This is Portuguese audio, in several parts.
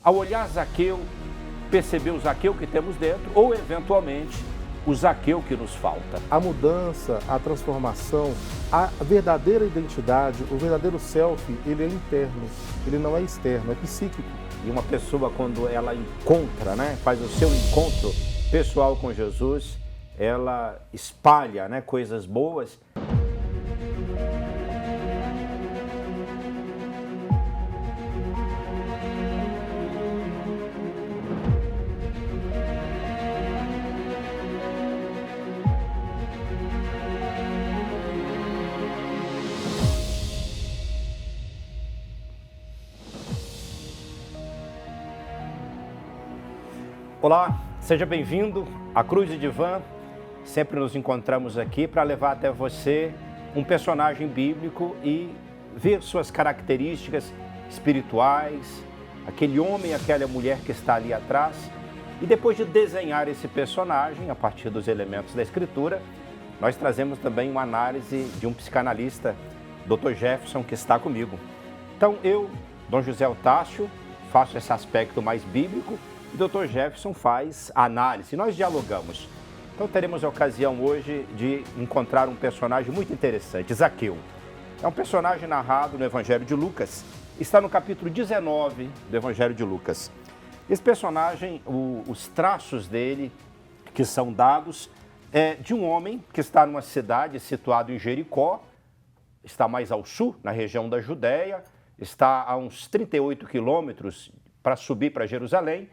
Ao olhar Zaqueu, perceber o Zaqueu que temos dentro ou, eventualmente, o Zaqueu que nos falta. A mudança, a transformação, a verdadeira identidade, o verdadeiro self, ele é interno, ele não é externo, é psíquico. E uma pessoa, quando ela encontra, faz o seu encontro pessoal com Jesus, ela espalha, coisas boas. Olá, seja bem-vindo à Cruz de Divã. Sempre nos encontramos aqui para levar até você um personagem bíblico e ver suas características espirituais, aquele homem, aquela mulher que está ali atrás. E depois de desenhar esse personagem a partir dos elementos da Escritura, nós trazemos também uma análise de um psicanalista, Dr. Jefferson, que está comigo. Então eu, Dom José Otávio, faço esse aspecto mais bíblico, o Dr. Jefferson faz a análise, nós dialogamos. Então teremos a ocasião hoje de encontrar um personagem muito interessante, Zaqueu. É um personagem narrado no Evangelho de Lucas, está no capítulo 19 do Evangelho de Lucas. Esse personagem, os traços dele que são dados é de um homem que está numa cidade situada em Jericó, está mais ao sul, na região da Judéia, está a uns 38 quilômetros para subir para Jerusalém.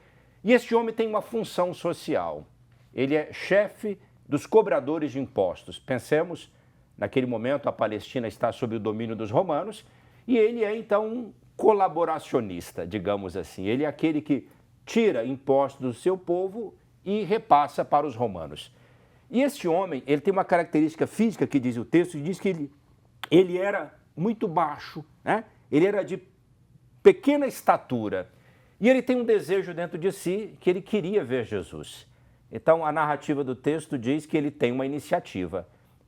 E este homem tem uma função social. Ele é chefe dos cobradores de impostos. Pensemos, naquele momento a Palestina está sob o domínio dos romanos e ele é então um colaboracionista, digamos assim. Ele é aquele que tira impostos do seu povo e repassa para os romanos. E este homem, ele tem uma característica física que diz o texto, que diz que ele era muito baixo, Ele era de pequena estatura. E ele tem um desejo dentro de si que ele queria ver Jesus. Então, a narrativa do texto diz que ele tem uma iniciativa.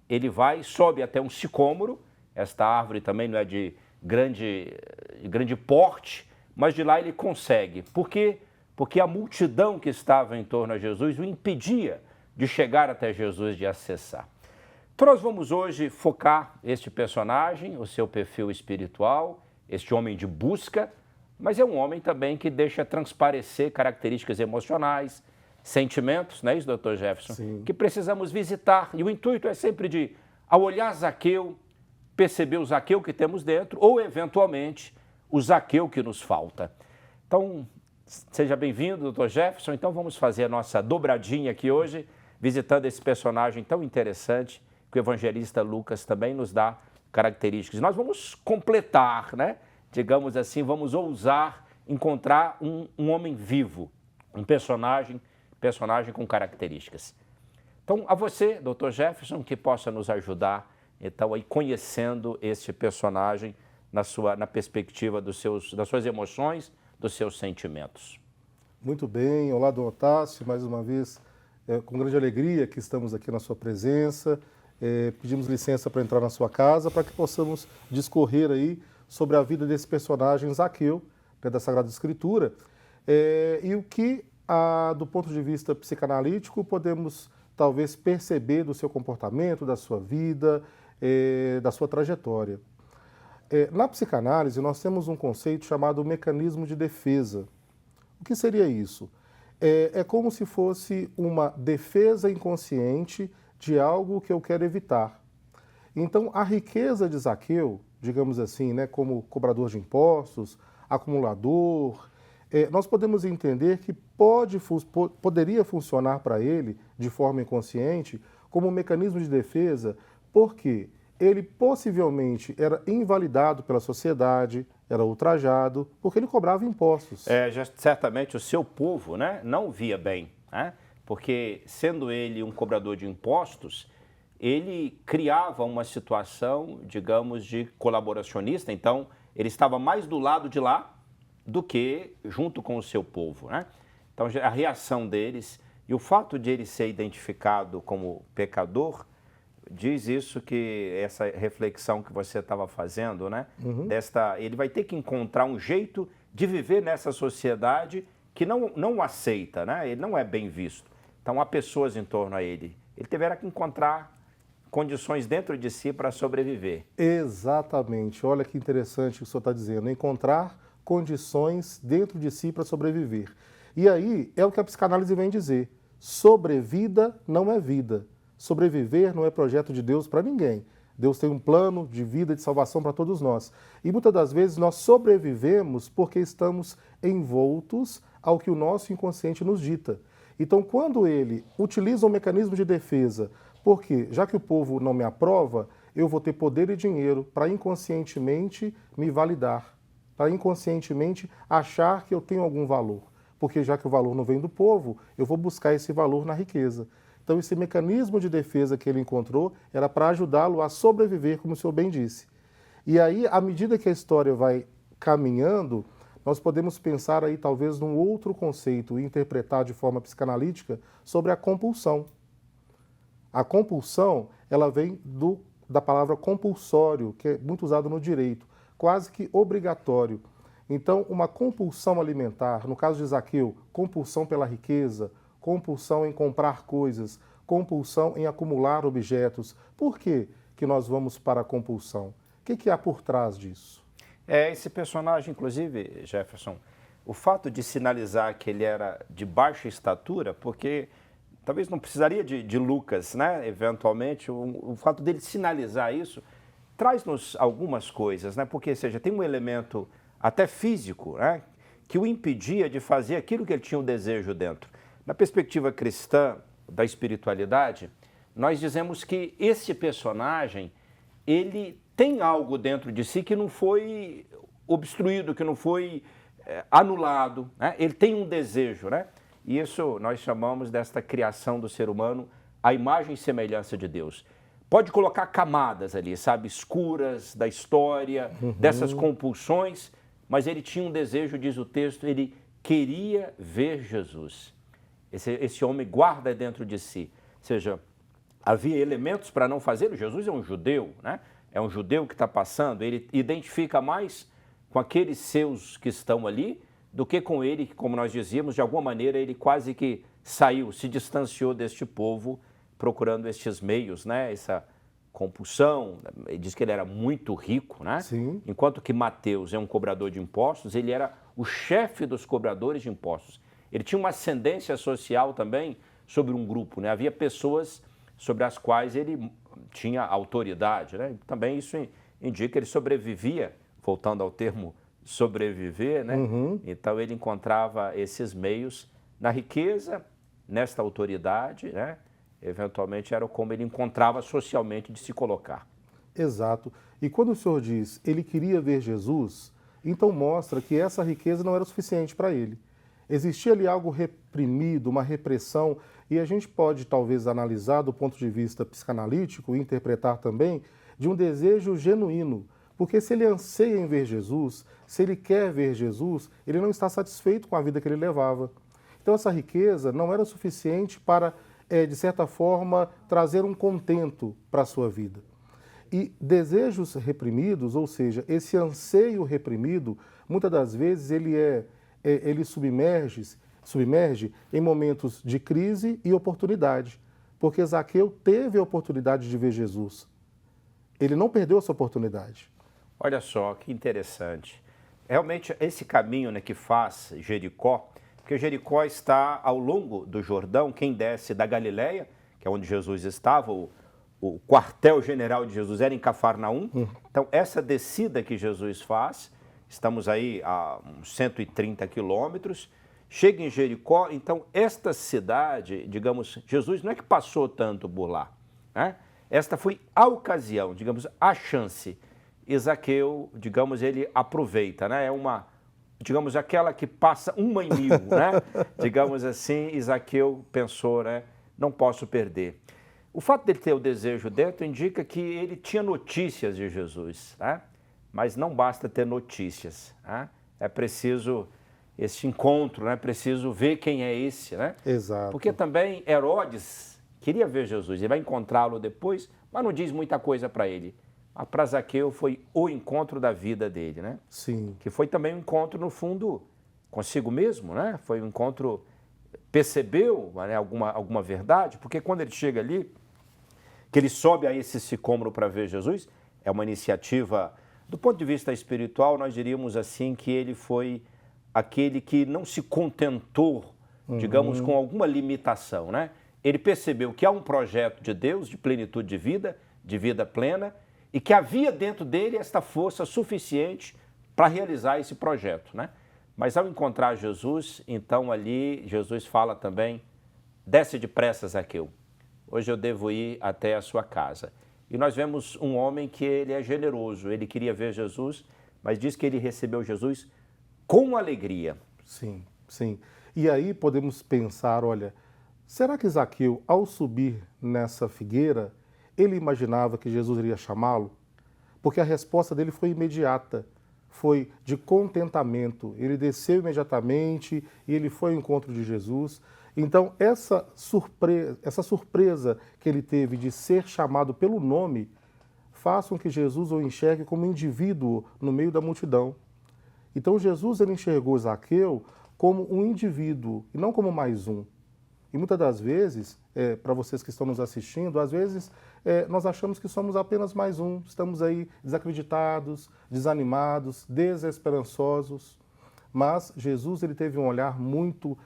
Ele sobe até um sicômoro, esta árvore também não é de grande porte, mas de lá ele consegue. Por quê? Porque a multidão que estava em torno a Jesus o impedia de chegar até Jesus, de acessar. Então, nós vamos hoje focar este personagem, o seu perfil espiritual, este homem de busca, mas é um homem também que deixa transparecer características emocionais, sentimentos, não é isso, Dr. Jefferson? Sim. Que precisamos visitar. E o intuito é sempre de, ao olhar Zaqueu, perceber o Zaqueu que temos dentro ou, eventualmente, o Zaqueu que nos falta. Então, seja bem-vindo, Dr. Jefferson. Então, vamos fazer a nossa dobradinha aqui hoje, visitando esse personagem tão interessante que o evangelista Lucas também nos dá características. Nós vamos completar, digamos assim, vamos ousar encontrar um homem vivo, um personagem com características. Então, a você, Dr. Jefferson, que possa nos ajudar, então, aí conhecendo este personagem na perspectiva das suas emoções, dos seus sentimentos. Muito bem, olá, Dom Otávio, mais uma vez, com grande alegria que estamos aqui na sua presença. Pedimos licença para entrar na sua casa para que possamos discorrer aí sobre a vida desse personagem Zaqueu, da Sagrada Escritura, e o que, do ponto de vista psicanalítico, podemos talvez perceber do seu comportamento, da sua vida, da sua trajetória. Na psicanálise, nós temos um conceito chamado mecanismo de defesa. O que seria isso? É como se fosse uma defesa inconsciente de algo que eu quero evitar. Então, a riqueza de Zaqueu, digamos assim, como cobrador de impostos, acumulador, nós podemos entender que poderia funcionar para ele, de forma inconsciente, como um mecanismo de defesa, porque ele possivelmente era invalidado pela sociedade, era ultrajado, porque ele cobrava impostos. Certamente o seu povo não via bem, porque sendo ele um cobrador de impostos, ele criava uma situação, digamos, de colaboracionista, então ele estava mais do lado de lá do que junto com o seu povo, Então a reação deles e o fato de ele ser identificado como pecador diz isso, que essa reflexão que você estava fazendo, ele vai ter que encontrar um jeito de viver nessa sociedade que não o aceita, né? Ele não é bem visto. Então, há pessoas em torno a ele. Ele deverá encontrar condições dentro de si para sobreviver. Exatamente. Olha que interessante o que o senhor está dizendo. Encontrar condições dentro de si para sobreviver. E aí é o que a psicanálise vem dizer. Sobrevida não é vida. Sobreviver não é projeto de Deus para ninguém. Deus tem um plano de vida e de salvação para todos nós. E muitas das vezes nós sobrevivemos porque estamos envoltos ao que o nosso inconsciente nos dita. Então, quando ele utiliza um mecanismo de defesa, porque já que o povo não me aprova, eu vou ter poder e dinheiro para inconscientemente me validar, para inconscientemente achar que eu tenho algum valor. Porque já que o valor não vem do povo, eu vou buscar esse valor na riqueza. Então, esse mecanismo de defesa que ele encontrou era para ajudá-lo a sobreviver, como o senhor bem disse. E aí, à medida que a história vai caminhando, nós podemos pensar aí talvez num outro conceito e interpretar de forma psicanalítica sobre a compulsão. A compulsão, ela vem da palavra compulsório, que é muito usado no direito, quase que obrigatório. Então, uma compulsão alimentar, no caso de Zaqueu, compulsão pela riqueza, compulsão em comprar coisas, compulsão em acumular objetos. Por que que nós vamos para a compulsão? O que há por trás disso? Esse personagem, inclusive, Jefferson, o fato de sinalizar que ele era de baixa estatura, porque talvez não precisaria de Lucas, né? Eventualmente, o fato dele sinalizar isso traz-nos algumas coisas, né? Porque, seja, tem um elemento até físico, né? Que o impedia de fazer aquilo que ele tinha o desejo dentro. Na perspectiva cristã da espiritualidade, nós dizemos que esse personagem, ele tem algo dentro de si que não foi obstruído, que não foi anulado, né? Ele tem um desejo, né? E isso nós chamamos desta criação do ser humano, a imagem e semelhança de Deus. Pode colocar camadas ali, sabe, escuras da história, dessas compulsões, mas ele tinha um desejo, diz o texto, ele queria ver Jesus. Esse homem guarda dentro de si. Ou seja, havia elementos para não fazê-lo. Jesus é um judeu, né? É um judeu que está passando, ele identifica mais com aqueles seus que estão ali do que com ele, que, como nós dizíamos, de alguma maneira ele quase que saiu, se distanciou deste povo, procurando estes meios, né? Essa compulsão. Ele diz que ele era muito rico, né? Sim. Enquanto que Mateus é um cobrador de impostos, ele era o chefe dos cobradores de impostos. Ele tinha uma ascendência social também sobre um grupo, né? Havia pessoas sobre as quais ele tinha autoridade, né? Também isso indica que ele sobrevivia, voltando ao termo sobreviver, né? Então ele encontrava esses meios na riqueza, nesta autoridade, né? Eventualmente era como ele encontrava socialmente de se colocar. Exato. E quando o senhor diz ele queria ver Jesus, então mostra que essa riqueza não era suficiente para ele. Existia ali algo reprimido, uma repressão, e a gente pode talvez analisar do ponto de vista psicanalítico e interpretar também de um desejo genuíno. Porque se ele anseia em ver Jesus, se ele quer ver Jesus, ele não está satisfeito com a vida que ele levava. Então essa riqueza não era suficiente para, de certa forma, trazer um contento para a sua vida. E desejos reprimidos, ou seja, esse anseio reprimido, muitas das vezes ele submerge em momentos de crise e oportunidade. Porque Zaqueu teve a oportunidade de ver Jesus. Ele não perdeu essa oportunidade. Olha só, que interessante. Realmente, esse caminho, né, que faz Jericó, porque Jericó está ao longo do Jordão, quem desce da Galileia, que é onde Jesus estava, o quartel-general de Jesus era em Cafarnaum. Então, essa descida que Jesus faz, estamos aí a uns 130 quilômetros, chega em Jericó, então esta cidade, digamos, Jesus não é que passou tanto por lá, né? Esta foi a ocasião, digamos, a chance. E Zaqueu, digamos, ele aproveita, né? É uma, digamos, aquela que passa uma em mil, né? Digamos assim, e Zaqueu pensou, né? Não posso perder. O fato dele ter o desejo dentro indica que ele tinha notícias de Jesus, né? Mas não basta ter notícias, né? É preciso esse encontro, né? É preciso ver quem é esse, né? Exato. Porque também Herodes queria ver Jesus, ele vai encontrá-lo depois, mas não diz muita coisa para ele. mas para Zaqueu foi o encontro da vida dele, né? Sim. Que foi também um encontro, no fundo, consigo mesmo, né? Foi um encontro, percebeu, né, alguma verdade, porque quando ele chega ali, que ele sobe a esse sicômoro para ver Jesus, é uma iniciativa, do ponto de vista espiritual, nós diríamos assim que ele foi aquele que não se contentou, digamos, com alguma limitação, né? Ele percebeu que há um projeto de Deus, de plenitude de vida plena, e que havia dentro dele esta força suficiente para realizar esse projeto, né? Mas ao encontrar Jesus, então ali Jesus fala também, desce depressa, Zaqueu, hoje eu devo ir até a sua casa. E nós vemos um homem que ele é generoso, ele queria ver Jesus, mas diz que ele recebeu Jesus com alegria. Sim, sim. E aí podemos pensar, olha, será que Zaqueu, ao subir nessa figueira, ele imaginava que Jesus iria chamá-lo? Porque a resposta dele foi imediata, foi de contentamento. Ele desceu imediatamente e ele foi ao encontro de Jesus. Então, essa surpresa que ele teve de ser chamado pelo nome, faz com que Jesus o enxergue como indivíduo no meio da multidão. Então, Jesus ele enxergou Zaqueu como um indivíduo e não como mais um. E muitas das vezes, para vocês que estão nos assistindo, às vezes nós achamos que somos apenas mais um, estamos aí desacreditados, desanimados, desesperançosos. Mas Jesus ele teve um olhar muito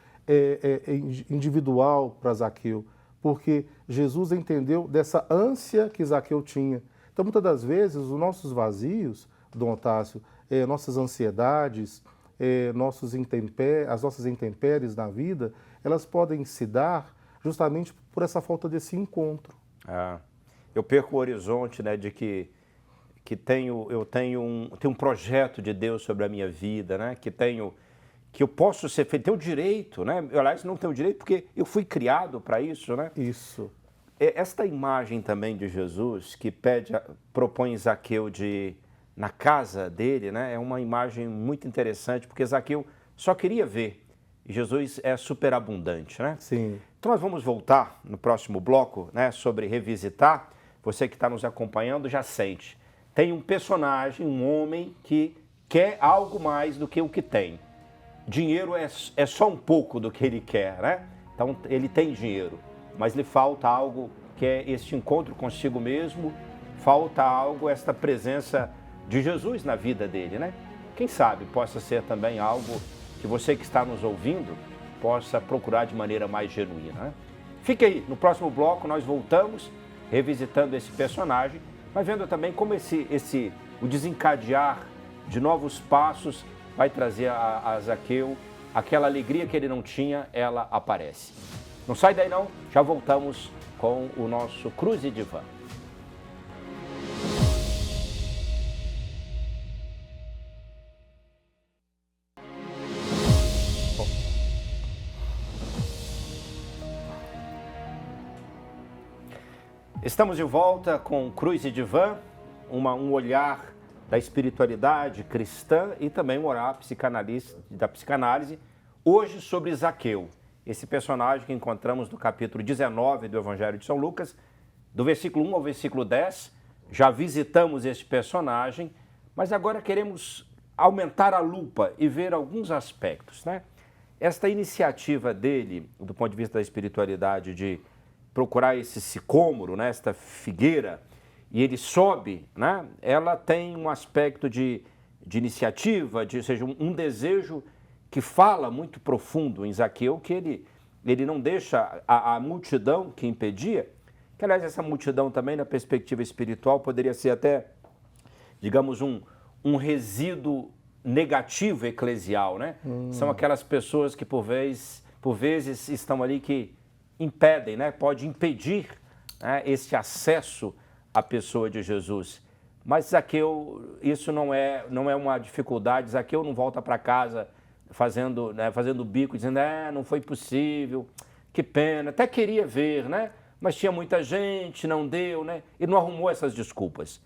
individual para Zaqueu, porque Jesus entendeu dessa ânsia que Zaqueu tinha. Então, muitas das vezes, os nossos vazios, Dom Otávio, nossas ansiedades, as nossas intempéries na vida, elas podem se dar justamente por essa falta desse encontro. Eu perco o horizonte, né, de que eu tenho um projeto de Deus sobre a minha vida, né, que eu posso ser feito, tenho o direito, né, eu, aliás, não tenho o direito porque eu fui criado para isso, né. Isso. Esta imagem também de Jesus que propõe Zaqueu na casa dele, né, é uma imagem muito interessante, porque Zaqueu só queria ver, e Jesus é superabundante, né? Sim. Então nós vamos voltar no próximo bloco, né, sobre revisitar. Você que está nos acompanhando já sente. Tem um personagem, um homem que quer algo mais do que o que tem. Dinheiro é só um pouco do que ele quer, né? Então ele tem dinheiro, mas lhe falta algo que é este encontro consigo mesmo, falta algo, esta presença de Jesus na vida dele, né? Quem sabe possa ser também algo que você que está nos ouvindo possa procurar de maneira mais genuína, né? Fique aí, no próximo bloco nós voltamos revisitando esse personagem, mas vendo também como o desencadear de novos passos vai trazer a Zaqueu aquela alegria que ele não tinha, ela aparece. Não sai daí não, já voltamos com o nosso Cruz e Divã. Estamos de volta com Cruz e Divã, um olhar da espiritualidade cristã e também um olhar da psicanálise, hoje sobre Zaqueu, esse personagem que encontramos no capítulo 19 do Evangelho de São Lucas, do versículo 1 ao versículo 10. Já visitamos este personagem, mas agora queremos aumentar a lupa e ver alguns aspectos, né? Esta iniciativa dele, do ponto de vista da espiritualidade, de procurar esse sicômoro, né, esta figueira, e ele sobe, né, ela tem um aspecto de iniciativa, ou seja, um desejo que fala muito profundo em Zaqueu, que ele não deixa a multidão que impedia, que aliás essa multidão também na perspectiva espiritual poderia ser até, digamos, um resíduo negativo eclesial, né? São aquelas pessoas que por vezes estão ali que impedem, né? Pode impedir, né, esse acesso à pessoa de Jesus. Mas Zaqueu, isso não é uma dificuldade. Zaqueu não volta para casa fazendo bico, dizendo, não foi possível, que pena, até queria ver, né? Mas tinha muita gente, não deu, né? Ele não arrumou essas desculpas.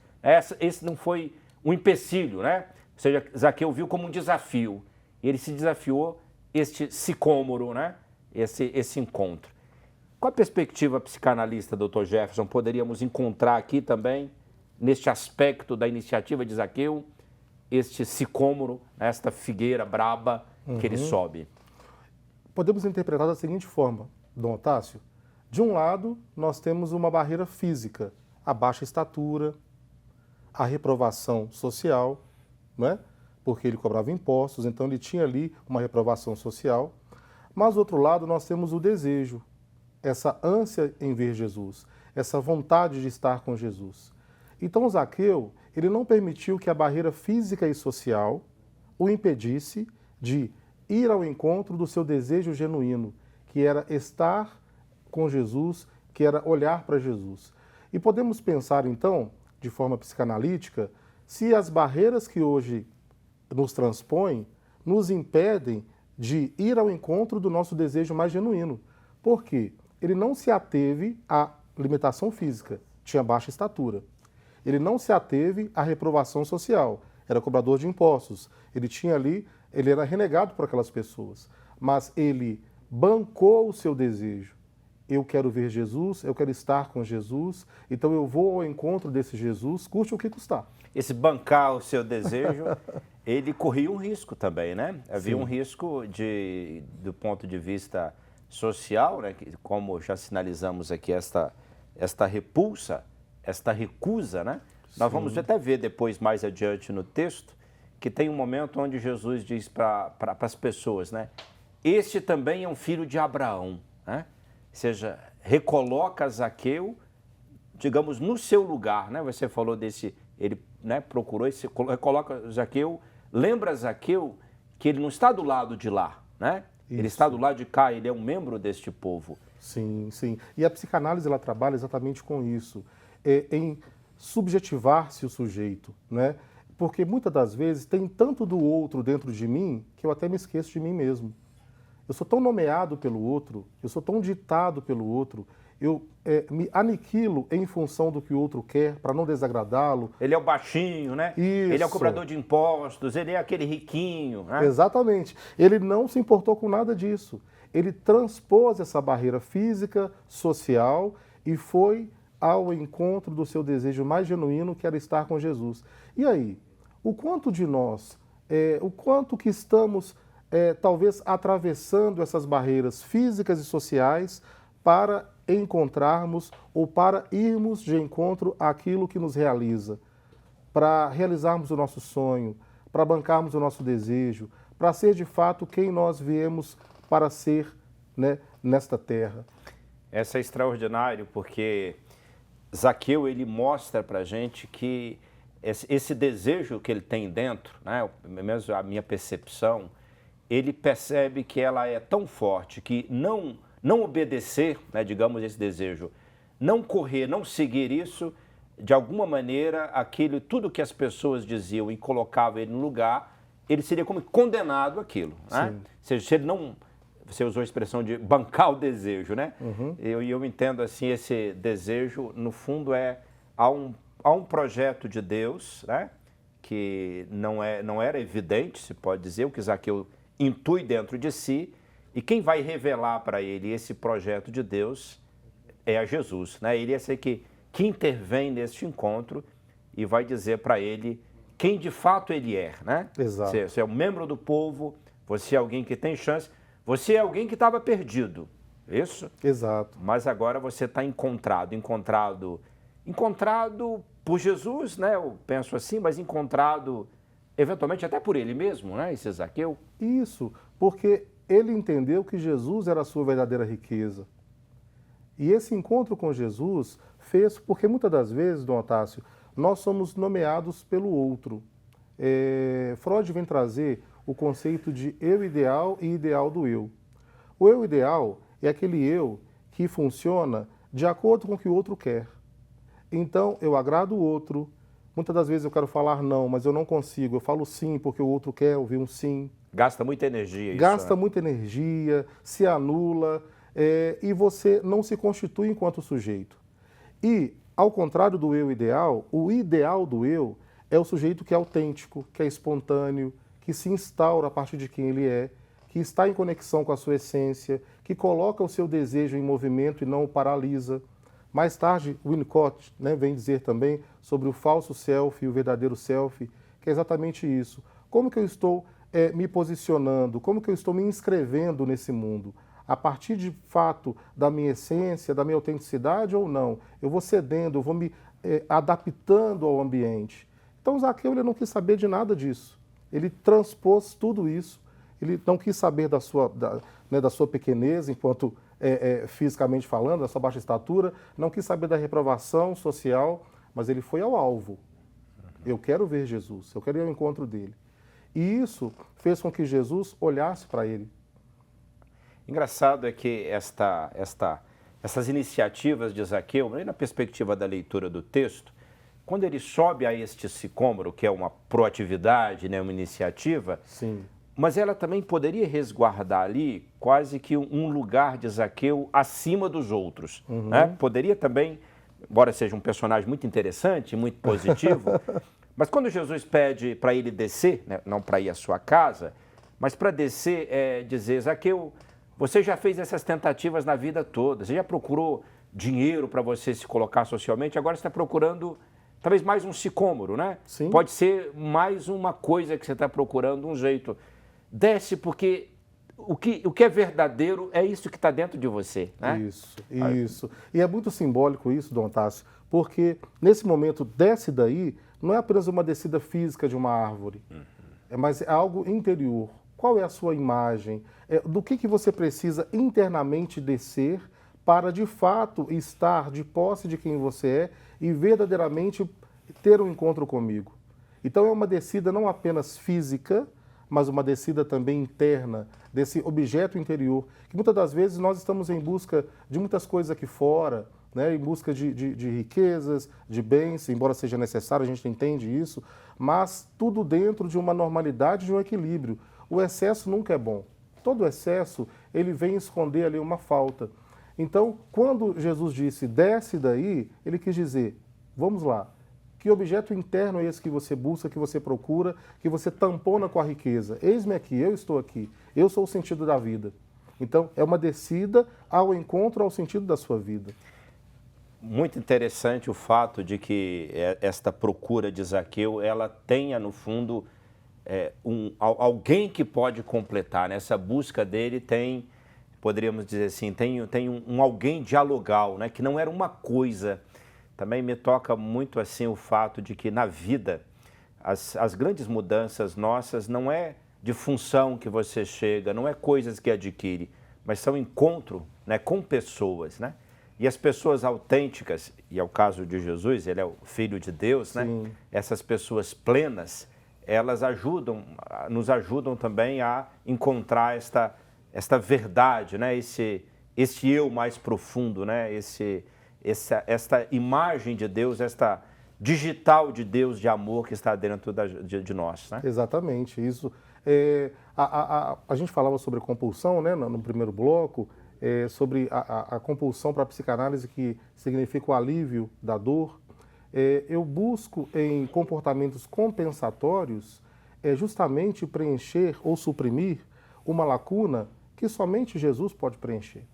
Esse não foi um empecilho, né? Ou seja, Zaqueu viu como um desafio. Ele se desafiou este sicômoro, né? Esse encontro. Qual a perspectiva psicanalista, Dr. Jefferson, poderíamos encontrar aqui também neste aspecto da iniciativa de Zaqueu, este sicômoro, esta figueira braba que ele sobe? Podemos interpretar da seguinte forma, Dom Otávio. De um lado, nós temos uma barreira física, a baixa estatura, a reprovação social, né? Porque ele cobrava impostos, então ele tinha ali uma reprovação social. Mas, do outro lado, nós temos o desejo, essa ânsia em ver Jesus, essa vontade de estar com Jesus. Então, Zaqueu, ele não permitiu que a barreira física e social o impedisse de ir ao encontro do seu desejo genuíno, que era estar com Jesus, que era olhar para Jesus. E podemos pensar, então, de forma psicanalítica, se as barreiras que hoje nos transpõem nos impedem de ir ao encontro do nosso desejo mais genuíno. Por quê? Ele não se ateve à limitação física, tinha baixa estatura. Ele não se ateve à reprovação social, era cobrador de impostos. Ele tinha ali, ele era renegado por aquelas pessoas, mas ele bancou o seu desejo. Eu quero ver Jesus, eu quero estar com Jesus, então eu vou ao encontro desse Jesus, custe o que custar. Esse bancar o seu desejo, ele corria um risco também, né? Havia um risco do ponto de vista social, né? Como já sinalizamos aqui, esta repulsa, esta recusa, né? Sim. Nós vamos até ver depois, mais adiante no texto, que tem um momento onde Jesus diz para as pessoas, né? Este também é um filho de Abraão, né? Ou seja, recoloca Zaqueu, digamos, no seu lugar, né? Você falou desse, ele, né, procurou, recoloca Zaqueu, lembra Zaqueu que ele não está do lado de lá, né? Isso. Ele está do lado de cá, ele é um membro deste povo. Sim, sim. E a psicanálise, ela trabalha exatamente com isso, em subjetivar-se o sujeito, né? Porque muitas das vezes tem tanto do outro dentro de mim que eu até me esqueço de mim mesmo. Eu sou tão nomeado pelo outro, eu sou tão ditado pelo outro, eu me aniquilo em função do que o outro quer, para não desagradá-lo. Ele é o baixinho, né? Isso. Ele é o cobrador de impostos, ele é aquele riquinho, né? Exatamente. Ele não se importou com nada disso. Ele transpôs essa barreira física, social e foi ao encontro do seu desejo mais genuíno, que era estar com Jesus. E aí, o quanto de nós, o quanto que estamos talvez atravessando essas barreiras físicas e sociais para encontrarmos ou para irmos de encontro àquilo que nos realiza, para realizarmos o nosso sonho, para bancarmos o nosso desejo, para ser de fato quem nós viemos para ser, né, nesta terra. Essa é extraordinário porque Zaqueu, ele mostra para a gente que esse desejo que ele tem dentro, né, mesmo a minha percepção, ele percebe que ela é tão forte que não obedecer, né, digamos, esse desejo, não correr, não seguir isso, de alguma maneira, tudo que as pessoas diziam e colocavam ele no lugar, ele seria como condenado àquilo, né? Ou seja, se ele não, você usou a expressão de bancar o desejo, né? Uhum. Eu entendo assim, esse desejo, no fundo, há um projeto de Deus, né, que não era evidente, se pode dizer, o que Zaqueu intui dentro de si, e quem vai revelar para ele esse projeto de Deus é a Jesus, né? Ele é esse que intervém neste encontro e vai dizer para ele quem de fato ele é, né? Exato. Você é um membro do povo, você é alguém que tem chance, você é alguém que estava perdido, isso? Exato. Mas agora você está encontrado por Jesus, né? Eu penso assim, mas encontrado eventualmente até por ele mesmo, né, esse Zaqueu? Isso, porque ele entendeu que Jesus era a sua verdadeira riqueza. E esse encontro com Jesus fez, porque muitas das vezes, Dom Otávio, nós somos nomeados pelo outro. Freud vem trazer o conceito de eu ideal e ideal do eu. O eu ideal é aquele eu que funciona de acordo com o que o outro quer. Então, eu agrado o outro. Muitas das vezes eu quero falar não, mas eu não consigo. Eu falo sim porque o outro quer ouvir um sim. Gasta muita energia isso, Gasta né? muita energia, se anula e você não se constitui enquanto sujeito. E, ao contrário do eu ideal, o ideal do eu é o sujeito que é autêntico, que é espontâneo, que se instaura a partir de quem ele é, que está em conexão com a sua essência, que coloca o seu desejo em movimento e não o paralisa. Mais tarde, Winnicott, né, vem dizer também sobre o falso self e o verdadeiro self, que é exatamente isso. Como que eu estou me posicionando? Como que eu estou me inscrevendo nesse mundo? A partir de fato da minha essência, da minha autenticidade ou não? Eu vou cedendo, eu vou me adaptando ao ambiente. Então Zaqueu ele não quis saber de nada disso. Ele transpôs tudo isso. Ele não quis saber da sua pequenez, enquanto fisicamente falando, da sua baixa estatura, não quis saber da reprovação social, mas ele foi ao alvo. Eu quero ver Jesus, eu quero ir ao encontro dele. E isso fez com que Jesus olhasse para ele. Engraçado é que essas iniciativas de Zaqueu, na perspectiva da leitura do texto, quando ele sobe a este sicômoro, que é uma proatividade, né, uma iniciativa, sim, mas ela também poderia resguardar ali quase que um lugar de Zaqueu acima dos outros. Né? Poderia também, embora seja um personagem muito interessante, muito positivo, mas quando Jesus pede para ele descer, né, não para ir à sua casa, mas para descer, dizer, Zaqueu, você já fez essas tentativas na vida toda, você já procurou dinheiro para você se colocar socialmente, agora você está procurando talvez mais um sicômoro, né? Sim. Pode ser mais uma coisa que você está procurando, um jeito. Desce porque o que é verdadeiro é isso que está dentro de você, né? Isso. E é muito simbólico isso, Dom Tássio, porque nesse momento, desce daí, não é apenas uma descida física de uma árvore, mas é algo interior. Qual é a sua imagem? Do que você precisa internamente descer para, de fato, estar de posse de quem você é e verdadeiramente ter um encontro comigo? Então é uma descida não apenas física, mas uma descida também interna, desse objeto interior, que muitas das vezes nós estamos em busca de muitas coisas aqui fora, né, em busca de riquezas, de bens, embora seja necessário, a gente entende isso, mas tudo dentro de uma normalidade, de um equilíbrio. O excesso nunca é bom. Todo excesso, ele vem esconder ali uma falta. Então, quando Jesus disse, desce daí, ele quis dizer, vamos lá, que objeto interno é esse que você busca, que você procura, que você tampona com a riqueza? Eis-me aqui, eu estou aqui, eu sou o sentido da vida. Então, é uma descida ao encontro ao sentido da sua vida. Muito interessante o fato de que esta procura de Zaqueu, ela tenha, no fundo, alguém que pode completar. Nessa busca dele tem, poderíamos dizer assim, tem um alguém dialogal, né? Que não era uma coisa. Também me toca muito assim o fato de que na vida as grandes mudanças nossas não é de função que você chega, não é coisas que adquire, mas são encontro, né, com pessoas, né? E as pessoas autênticas, e é o caso de Jesus, ele é o Filho de Deus, né? Essas pessoas plenas, elas nos ajudam também a encontrar esta verdade, né? Esse eu mais profundo, né? Esta imagem de Deus, esta digital de Deus, de amor que está dentro de nós, né? Exatamente, isso. A gente falava sobre compulsão, né, no primeiro bloco, sobre a compulsão para a psicanálise, que significa o alívio da dor. Eu busco em comportamentos compensatórios justamente preencher ou suprimir uma lacuna que somente Jesus pode preencher.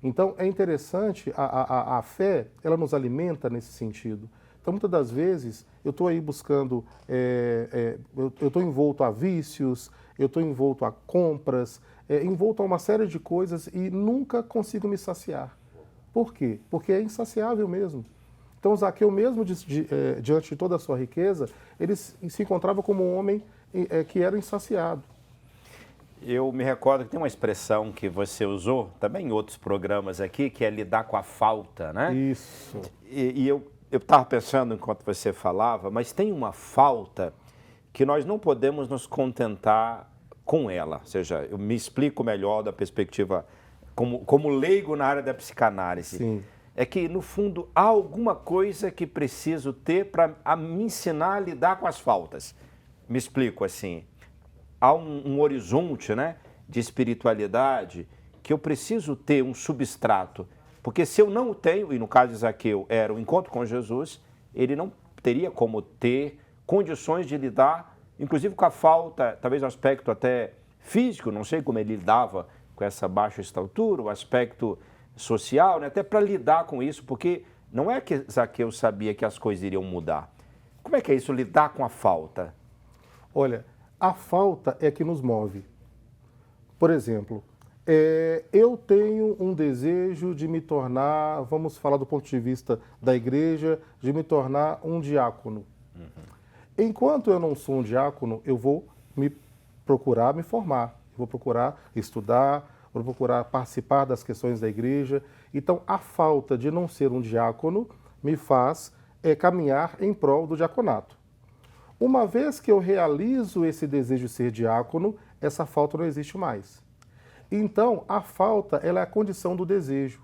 Então, é interessante, a fé, ela nos alimenta nesse sentido. Então, muitas das vezes, eu estou aí buscando, eu estou envolto a vícios, eu estou envolto a compras, envolto a uma série de coisas e nunca consigo me saciar. Por quê? Porque é insaciável mesmo. Então, Zaqueu, mesmo diante de toda a sua riqueza, ele se encontrava como um homem que era insaciado. Eu me recordo que tem uma expressão que você usou também em outros programas aqui, que é lidar com a falta, né? Isso. E eu estava pensando enquanto você falava, mas tem uma falta que nós não podemos nos contentar com ela. Ou seja, eu me explico melhor da perspectiva como leigo na área da psicanálise. Sim. É que, no fundo, há alguma coisa que preciso ter para me ensinar a lidar com as faltas. Me explico assim. Há um horizonte, né, de espiritualidade que eu preciso ter um substrato. Porque se eu não o tenho, e no caso de Zaqueu era o encontro com Jesus, ele não teria como ter condições de lidar, inclusive com a falta, talvez o aspecto até físico, não sei como ele lidava com essa baixa estatura, o aspecto social, né? Até para lidar com isso, porque não é que Zaqueu sabia que as coisas iriam mudar. Como é que é isso, lidar com a falta? Olha, a falta é que nos move. Por exemplo, eu tenho um desejo de me tornar, vamos falar do ponto de vista da igreja, de me tornar um diácono. Enquanto eu não sou um diácono, eu vou procurar me formar, vou procurar estudar, vou procurar participar das questões da igreja. Então, a falta de não ser um diácono me faz caminhar em prol do diaconato. Uma vez que eu realizo esse desejo de ser diácono, essa falta não existe mais. Então, a falta ela é a condição do desejo.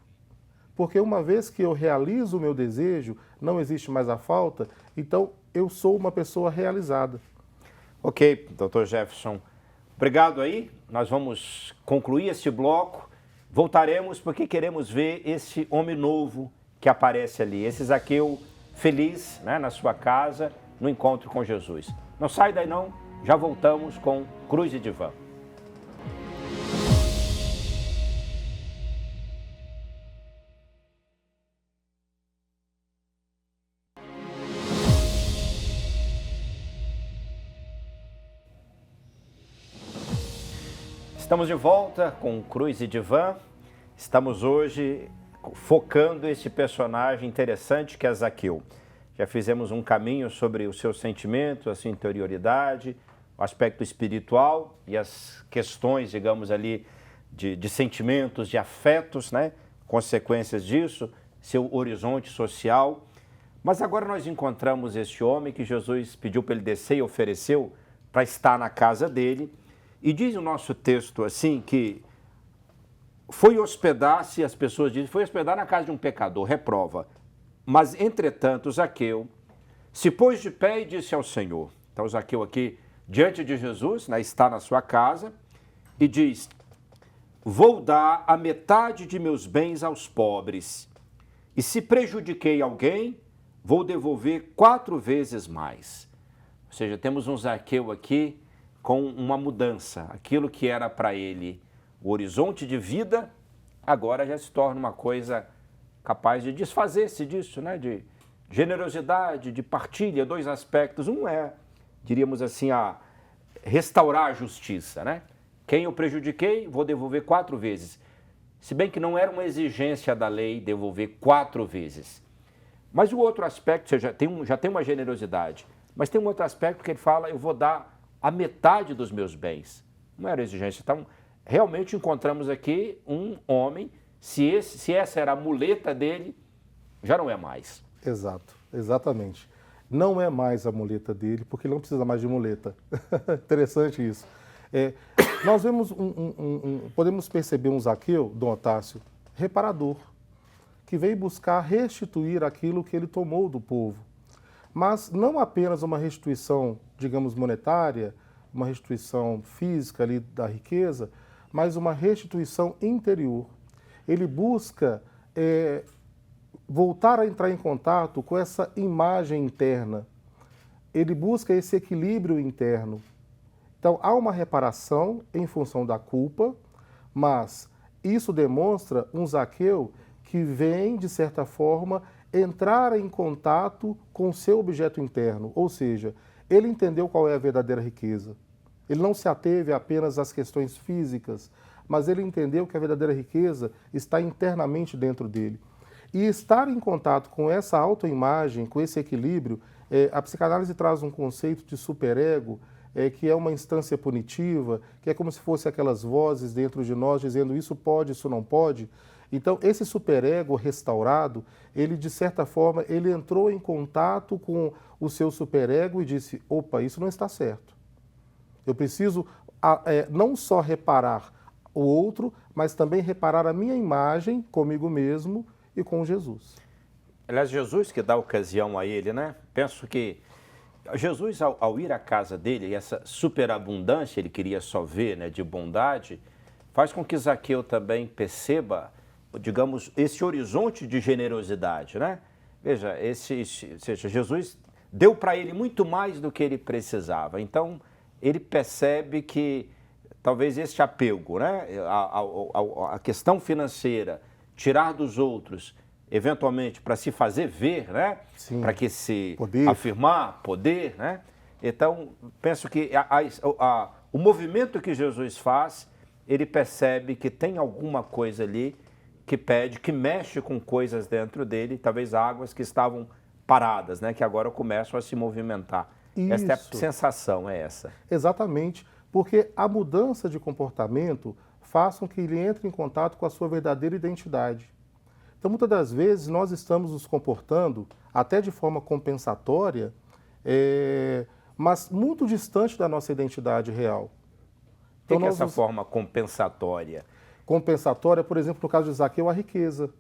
Porque uma vez que eu realizo o meu desejo, não existe mais a falta, então eu sou uma pessoa realizada. Ok, doutor Jefferson, obrigado aí. Nós vamos concluir esse bloco. Voltaremos porque queremos ver esse homem novo que aparece ali, esse Zaqueu feliz, né, na sua casa, no encontro com Jesus. Não sai daí não, já voltamos com Cruz e Divã. Estamos de volta com Cruz e Divã. Estamos hoje focando esse personagem interessante que é Zaqueu. Já fizemos um caminho sobre os seus sentimentos, a sua interioridade, o aspecto espiritual e as questões, digamos ali, de sentimentos, de afetos, né? Consequências disso, seu horizonte social. Mas agora nós encontramos este homem que Jesus pediu para ele descer e ofereceu para estar na casa dele. E diz o nosso texto assim que foi hospedar, se as pessoas dizem, foi hospedar na casa de um pecador, reprova. Mas, entretanto, Zaqueu se pôs de pé e disse ao Senhor. Então, Zaqueu aqui, diante de Jesus, né, está na sua casa e diz, vou dar a metade de meus bens aos pobres. E se prejudiquei alguém, vou devolver 4 vezes mais. Ou seja, temos um Zaqueu aqui com uma mudança. Aquilo que era para ele o horizonte de vida, agora já se torna uma coisa capaz de desfazer-se disso, né? De generosidade, de partilha, 2 aspectos. Um é, diríamos assim, a restaurar a justiça, né? Quem eu prejudiquei, vou devolver 4 vezes. Se bem que não era uma exigência da lei devolver 4 vezes. Mas o outro aspecto, ou seja, já tem uma generosidade, mas tem um outro aspecto que ele fala, eu vou dar a metade dos meus bens. Não era exigência. Então, realmente encontramos aqui um homem, se essa era a muleta dele, já não é mais. Exato, exatamente. Não é mais a muleta dele, porque ele não precisa mais de muleta. Interessante isso. Nós vemos podemos perceber um Zaqueu, Dom Otácio, reparador, que veio buscar restituir aquilo que ele tomou do povo. Mas não apenas uma restituição, digamos, monetária, uma restituição física ali da riqueza, mas uma restituição interior. Ele busca voltar a entrar em contato com essa imagem interna. Ele busca esse equilíbrio interno. Então, há uma reparação em função da culpa, mas isso demonstra um Zaqueu que vem, de certa forma, entrar em contato com o seu objeto interno, ou seja, ele entendeu qual é a verdadeira riqueza. Ele não se ateve apenas às questões físicas, mas ele entendeu que a verdadeira riqueza está internamente dentro dele. E estar em contato com essa autoimagem, com esse equilíbrio, a psicanálise traz um conceito de superego, que é uma instância punitiva, que é como se fosse aquelas vozes dentro de nós dizendo isso pode, isso não pode. Então, esse superego restaurado, ele, de certa forma, ele entrou em contato com o seu superego e disse, opa, isso não está certo. Eu preciso não só reparar o outro, mas também reparar a minha imagem comigo mesmo e com Jesus. Aliás, Jesus que dá ocasião a ele, né? Penso que Jesus, ao ir à casa dele, essa superabundância, ele queria só ver, né, de bondade, faz com que Zaqueu também perceba, digamos, esse horizonte de generosidade, né? Veja, Jesus deu para ele muito mais do que ele precisava. Então, ele percebe que talvez esse apego, né, a questão financeira, tirar dos outros, eventualmente para se fazer ver, né? Para que se Poder. afirmar, poder, né? Então, penso que o movimento que Jesus faz, ele percebe que tem alguma coisa ali que pede, que mexe com coisas dentro dele, talvez águas que estavam paradas, né? Que agora começam a se movimentar. Esta é a sensação, é essa. Exatamente, porque a mudança de comportamento faz com que ele entre em contato com a sua verdadeira identidade. Então, muitas das vezes, nós estamos nos comportando até de forma compensatória, mas muito distante da nossa identidade real. Então, o que é essa forma compensatória? Compensatória, por exemplo, no caso de Zaqueu, a riqueza.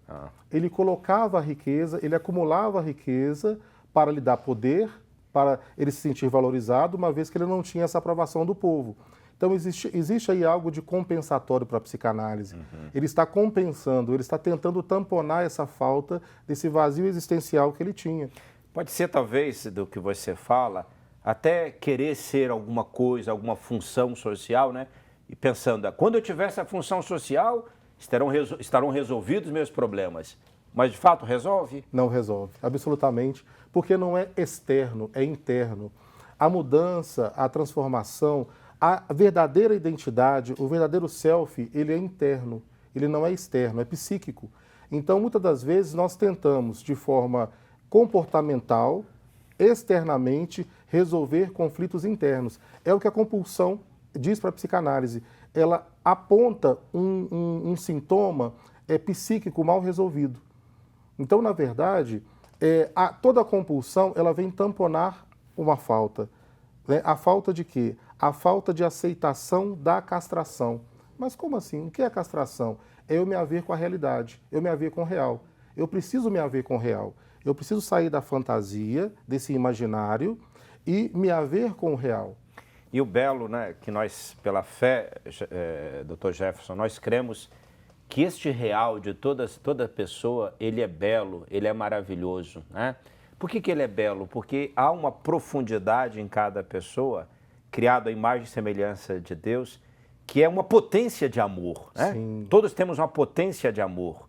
Ele colocava a riqueza, ele acumulava a riqueza para lhe dar poder, para ele se sentir valorizado, uma vez que ele não tinha essa aprovação do povo. Então, existe aí algo de compensatório para a psicanálise. Ele está compensando, ele está tentando tamponar essa falta desse vazio existencial que ele tinha. Pode ser, talvez, do que você fala, até querer ser alguma coisa, alguma função social, né? E pensando, quando eu tiver essa função social, estarão resolvidos meus problemas. Mas, de fato, resolve? Não resolve, absolutamente, porque não é externo, é interno. A mudança, a transformação, a verdadeira identidade, o verdadeiro self, ele é interno, ele não é externo, é psíquico. Então, muitas das vezes, nós tentamos, de forma comportamental, externamente, resolver conflitos internos. É o que a compulsão diz para a psicanálise. Ela aponta um sintoma psíquico mal resolvido. Então, na verdade, toda a compulsão ela vem tamponar uma falta. Né? A falta de quê? A falta de aceitação da castração. Mas como assim? O que é castração? É eu me haver com a realidade, eu me haver com o real. Eu preciso me haver com o real. Eu preciso sair da fantasia, desse imaginário, e me haver com o real. E o belo, né, que nós, pela fé, Dr. Jefferson, nós cremos que este real de toda pessoa, ele é belo, ele é maravilhoso, né? Por que ele é belo? Porque há uma profundidade em cada pessoa, criado à imagem e semelhança de Deus, que é uma potência de amor, né? Sim. Todos temos uma potência de amor.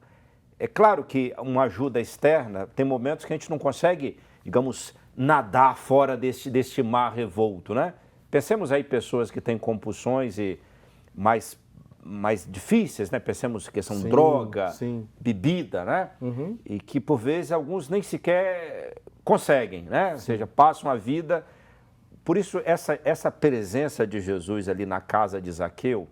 É claro que uma ajuda externa, tem momentos que a gente não consegue, digamos, nadar fora deste mar revolto, né? Pensemos aí pessoas que têm compulsões e mais difíceis, né? Pensemos que são droga, bebida, né? E que por vezes alguns nem sequer conseguem, né? Ou seja, passam a vida. Por isso essa presença de Jesus ali na casa de Zaqueu,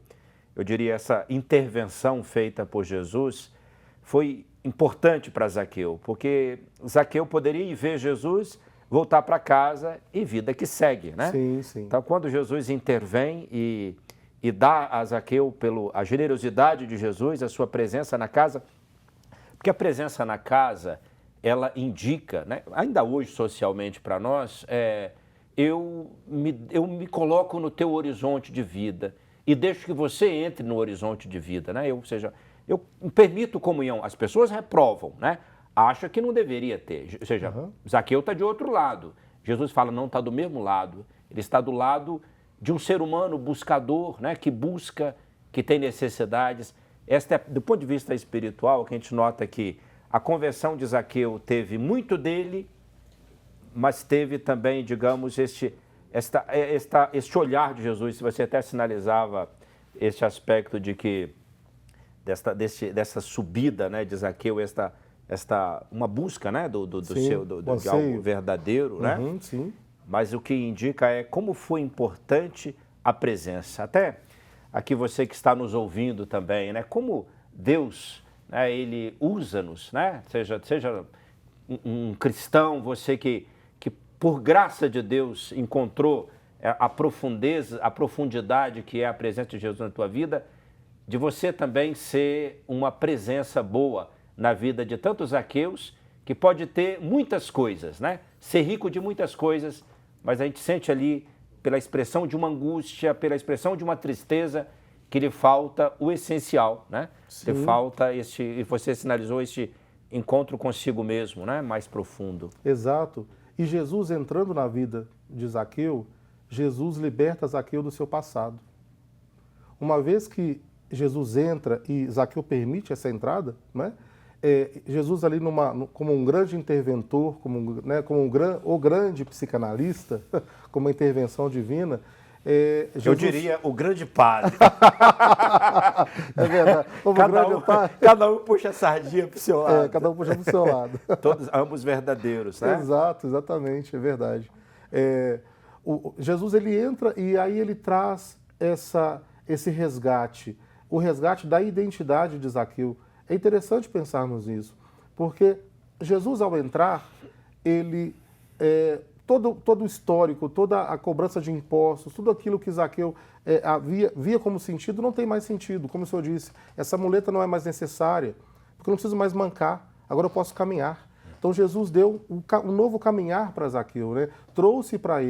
eu diria essa intervenção feita por Jesus foi importante para Zaqueu, porque Zaqueu poderia ir ver Jesus, voltar para casa e vida que segue, né? Sim, sim. Então, quando Jesus intervém e dá a Zaqueu, a generosidade de Jesus, a sua presença na casa, porque a presença na casa, ela indica, né? Ainda hoje socialmente para nós, eu me coloco no teu horizonte de vida e deixo que você entre no horizonte de vida, né? Ou seja, eu permito comunhão. As pessoas reprovam, né? Acham que não deveria ter. Ou seja, Zaqueu está de outro lado. Jesus fala, não, está do mesmo lado. Ele está do lado de um ser humano buscador, né? Que busca, que tem necessidades. Esta é, do ponto de vista espiritual, que a gente nota que a conversão de Zaqueu teve muito dele, mas teve também, digamos, este olhar de Jesus. Você até sinalizava este aspecto de que dessa subida, né, de Zaqueu, uma busca, né, de algo verdadeiro, né? Sim. Mas o que indica é como foi importante a presença. Até aqui você que está nos ouvindo também, né? Como Deus, né, ele usa-nos, né? Seja um cristão, você que por graça de Deus encontrou a profundidade que é a presença de Jesus na tua vida, de você também ser uma presença boa na vida de tantos Zaqueus, que pode ter muitas coisas, né? Ser rico de muitas coisas, mas a gente sente ali, pela expressão de uma angústia, pela expressão de uma tristeza, que lhe falta o essencial, né? Sim. Lhe falta e você sinalizou este encontro consigo mesmo, né? Mais profundo. Exato. E Jesus entrando na vida de Zaqueu, Jesus liberta Zaqueu do seu passado. Uma vez que Jesus entra e Zaqueu permite essa entrada, né? Jesus ali como um grande interventor, o grande psicanalista, como uma intervenção divina. Jesus... Eu diria o grande padre. É verdade. Cada um puxa a sardinha para o seu lado. Cada um puxa para o seu lado. Todos, ambos verdadeiros, né? Exato, exatamente, é verdade. Jesus ele entra e aí ele traz esse resgate, o resgate da identidade de Zaqueu. É interessante pensarmos nisso, porque Jesus, ao entrar, ele, todo o histórico, toda a cobrança de impostos, tudo aquilo que Zaqueu via como sentido, não tem mais sentido. Como o senhor disse, essa muleta não é mais necessária, porque eu não preciso mais mancar, agora eu posso caminhar. Então Jesus deu um novo caminhar para Zaqueu, né? Trouxe para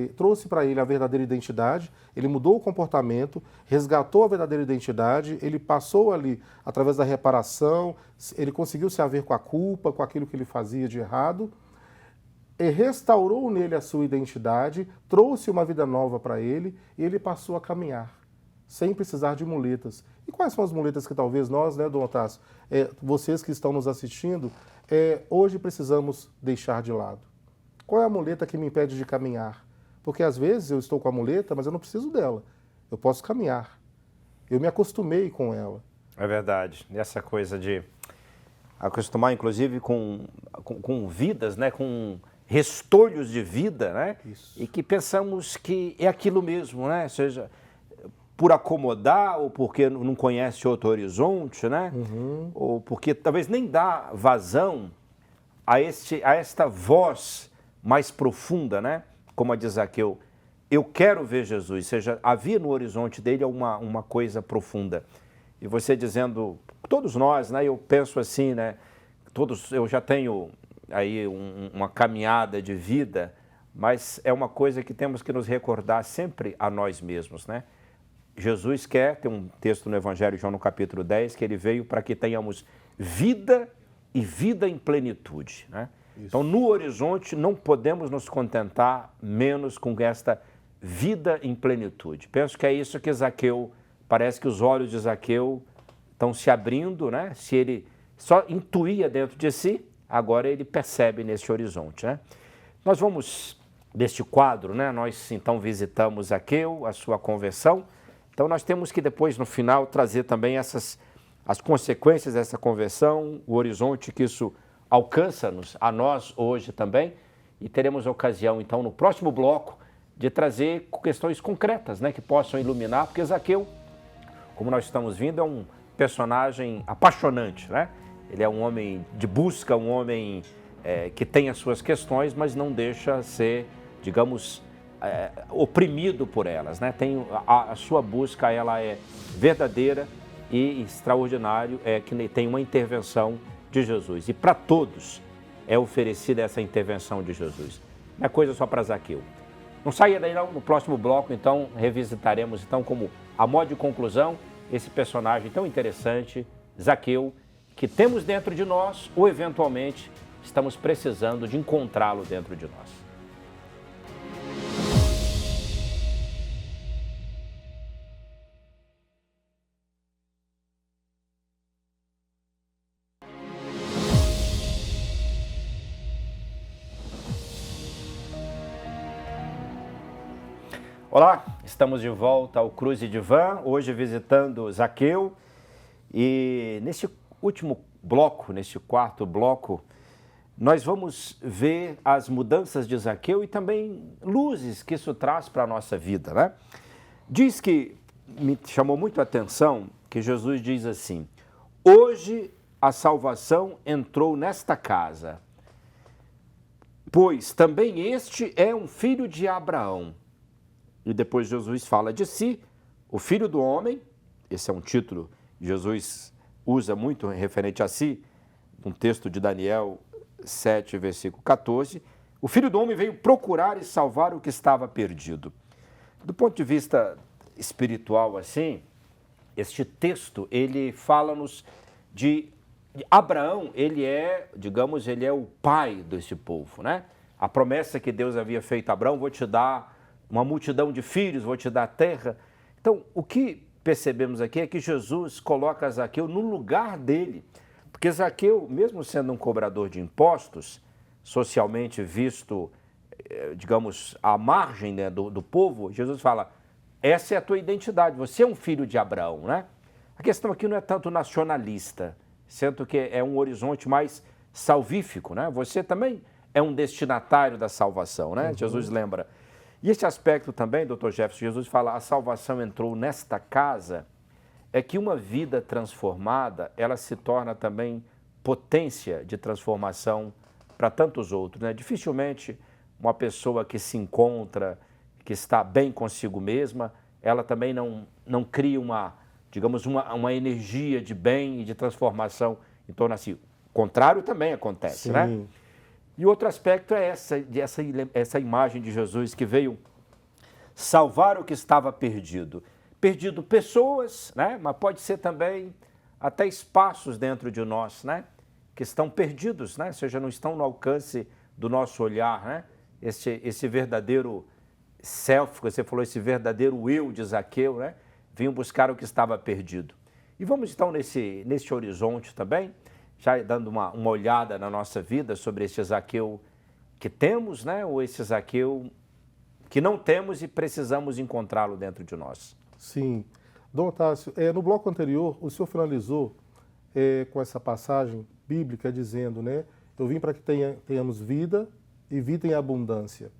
ele a verdadeira identidade, ele mudou o comportamento, resgatou a verdadeira identidade, ele passou ali, através da reparação, ele conseguiu se haver com a culpa, com aquilo que ele fazia de errado, e restaurou nele a sua identidade, trouxe uma vida nova para ele e ele passou a caminhar, sem precisar de muletas. E quais são as muletas que talvez nós, né, Dom Otávio, vocês que estão nos assistindo, hoje precisamos deixar de lado? Qual é a muleta que me impede de caminhar? Porque às vezes eu estou com a muleta, mas eu não preciso dela. Eu posso caminhar. Eu me acostumei com ela. É verdade. E essa coisa de acostumar, inclusive, com vidas, né? Com restolhos de vida, né? Isso. E que pensamos que é aquilo mesmo, né? Ou seja, por acomodar ou porque não conhece outro horizonte, né? Uhum. Ou porque talvez nem dá vazão a esta voz mais profunda, né? Como a de Zaqueu, eu quero ver Jesus, ou seja, havia no horizonte dele uma coisa profunda. E você dizendo, todos nós, né? Eu penso assim, né? Eu já tenho aí uma caminhada de vida, mas é uma coisa que temos que nos recordar sempre a nós mesmos, né? Jesus tem um texto no Evangelho de João, no capítulo 10, que ele veio para que tenhamos vida e vida em plenitude, né? Então, no horizonte, não podemos nos contentar menos com esta vida em plenitude. Penso que é isso que Zaqueu, parece que os olhos de Zaqueu estão se abrindo, né? Se ele só intuía dentro de si, agora ele percebe nesse horizonte, né? Nós vamos, deste quadro, né? Nós, então, visitamos Zaqueu, a sua conversão. Então, nós temos que depois, no final, trazer também as consequências dessa conversão, o horizonte que isso alcança-nos, a nós hoje também, e teremos a ocasião, então, no próximo bloco, de trazer questões concretas, né, que possam iluminar, porque Zaqueu, como nós estamos vendo, é um personagem apaixonante, né? Ele é um homem de busca, um homem que tem as suas questões, mas não deixa ser, digamos, oprimido por elas, né? A sua busca, ela é verdadeira e extraordinário, que tem uma intervenção de Jesus. E para todos é oferecida essa intervenção de Jesus. Não é coisa só para Zaqueu. Não saia daí não, no próximo bloco, então, revisitaremos, então, como a modo de conclusão, esse personagem tão interessante, Zaqueu, que temos dentro de nós ou, eventualmente, estamos precisando de encontrá-lo dentro de nós. Olá, estamos de volta ao Cruz e Divã, hoje visitando Zaqueu, e nesse último bloco, nesse quarto bloco, nós vamos ver as mudanças de Zaqueu e também luzes que isso traz para a nossa vida, né? Diz que, me chamou muito a atenção, que Jesus diz assim, hoje a salvação entrou nesta casa, pois também este é um filho de Abraão. E depois Jesus fala de si, o Filho do Homem, esse é um título que Jesus usa muito referente a si, um texto de Daniel 7, versículo 14, o Filho do Homem veio procurar e salvar o que estava perdido. Do ponto de vista espiritual, assim, este texto, ele fala-nos de Abraão, ele é, digamos, ele é o pai desse povo, né? A promessa que Deus havia feito a Abraão, vou te dar uma multidão de filhos, vou te dar terra. Então, o que percebemos aqui é que Jesus coloca Zaqueu no lugar dele. Porque Zaqueu, mesmo sendo um cobrador de impostos, socialmente visto, digamos, à margem, né, do povo, Jesus fala, essa é a tua identidade, você é um filho de Abraão, né? A questão aqui não é tanto nacionalista, sendo que é um horizonte mais salvífico, né? Você também é um destinatário da salvação, né? Uhum. Jesus lembra. E esse aspecto também, doutor Jefferson, Jesus fala, a salvação entrou nesta casa, é que uma vida transformada, ela se torna também potência de transformação para tantos outros, né? Dificilmente uma pessoa que se encontra, que está bem consigo mesma, ela também não cria digamos, uma energia de bem e de transformação em torno a si. O contrário também acontece, né? E outro aspecto é essa imagem de Jesus que veio salvar o que estava perdido. Perdido pessoas, né? Mas pode ser também até espaços dentro de nós, né? Que estão perdidos, né? Ou seja, não estão no alcance do nosso olhar, né? Esse verdadeiro self, você falou, esse verdadeiro eu de Zaqueu, né? Vinham buscar o que estava perdido. E vamos então nesse horizonte também, já dando uma olhada na nossa vida sobre esse Zaqueu que temos, né? Ou esse Zaqueu que não temos e precisamos encontrá-lo dentro de nós. Sim. Dom Otávio, no bloco anterior, o senhor finalizou com essa passagem bíblica dizendo, né? Eu vim para que tenhamos vida e vida em abundância.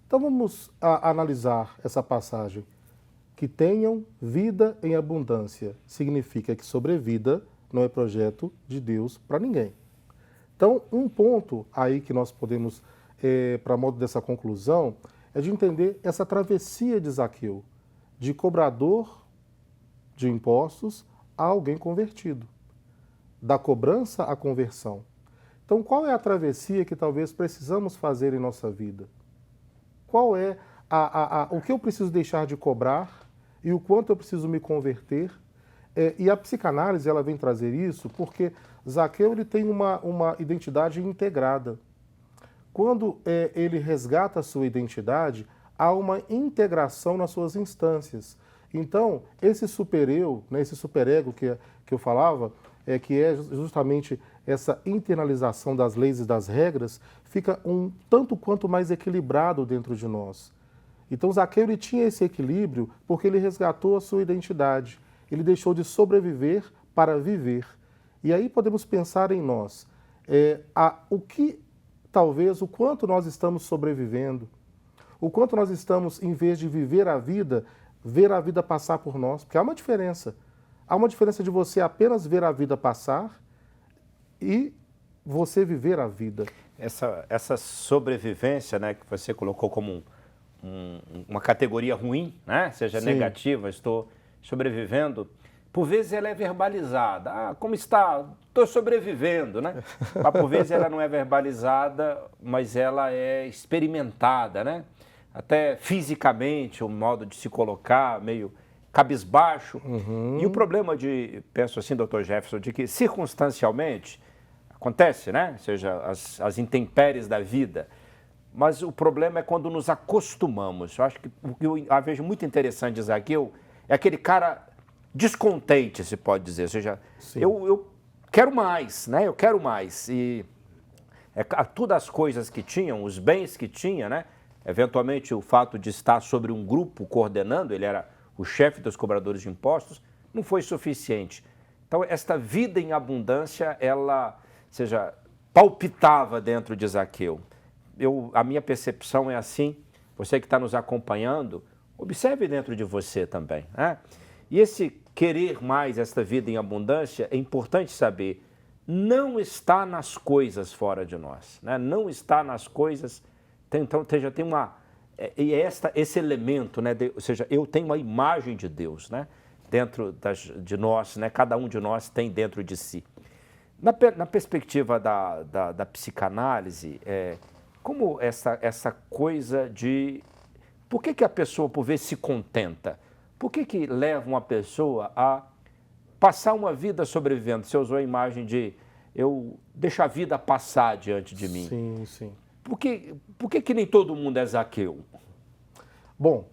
Então vamos analisar essa passagem. Que tenham vida em abundância significa que sobrevida não é projeto de Deus para ninguém. Então, um ponto aí que nós podemos, para modo dessa conclusão, é de entender essa travessia de Zaqueu, de cobrador de impostos a alguém convertido, da cobrança à conversão. Então, qual é a travessia que talvez precisamos fazer em nossa vida? Qual é o que eu preciso deixar de cobrar e o quanto eu preciso me converter? E a psicanálise ela vem trazer isso porque Zaqueu ele tem uma identidade integrada. Quando ele resgata a sua identidade, há uma integração nas suas instâncias. Então, esse super-eu, né, esse super-ego que eu falava, que é justamente essa internalização das leis e das regras, fica um tanto quanto mais equilibrado dentro de nós. Então, Zaqueu ele tinha esse equilíbrio porque ele resgatou a sua identidade. Ele deixou de sobreviver para viver. E aí podemos pensar em nós. O quanto nós estamos sobrevivendo, o quanto nós estamos, em vez de viver a vida, ver a vida passar por nós. Porque há uma diferença. Há uma diferença de você apenas ver a vida passar e você viver a vida. Essa sobrevivência, né, que você colocou como uma categoria ruim, né, seja Sim. negativa, estou sobrevivendo, por vezes ela é verbalizada. Ah, como está? Estou sobrevivendo, né? Mas por vezes ela não é verbalizada, mas ela é experimentada, né? Até fisicamente, o modo de se colocar, meio cabisbaixo. Uhum. E o problema penso assim, doutor Jefferson, de que circunstancialmente acontece, né? Ou seja, as intempéries da vida. Mas o problema é quando nos acostumamos. Eu acho que o que eu vejo muito interessante de Zaqueu é aquele cara descontente, se pode dizer. Ou seja, eu quero mais, né? Eu quero mais. E todas as coisas que tinham, os bens que tinha, né? Eventualmente o fato de estar sobre um grupo coordenando, ele era o chefe dos cobradores de impostos, não foi suficiente. Então, esta vida em abundância, ela, seja, palpitava dentro de Zaqueu. A minha percepção é assim, você que está nos acompanhando, observe dentro de você também, né? E esse querer mais esta vida em abundância, é importante saber, não está nas coisas fora de nós, né? Não está nas coisas, então já tem esse elemento, né? Ou seja, eu tenho uma imagem de Deus, né? Dentro de nós, né? Cada um de nós tem dentro de si. Na perspectiva da psicanálise, como essa coisa de... Por que a pessoa, por vezes, se contenta? Por que leva uma pessoa a passar uma vida sobrevivendo? Você usou a imagem de eu deixo a vida passar diante de mim. Sim, sim. Por que nem todo mundo é Zaqueu? Bom,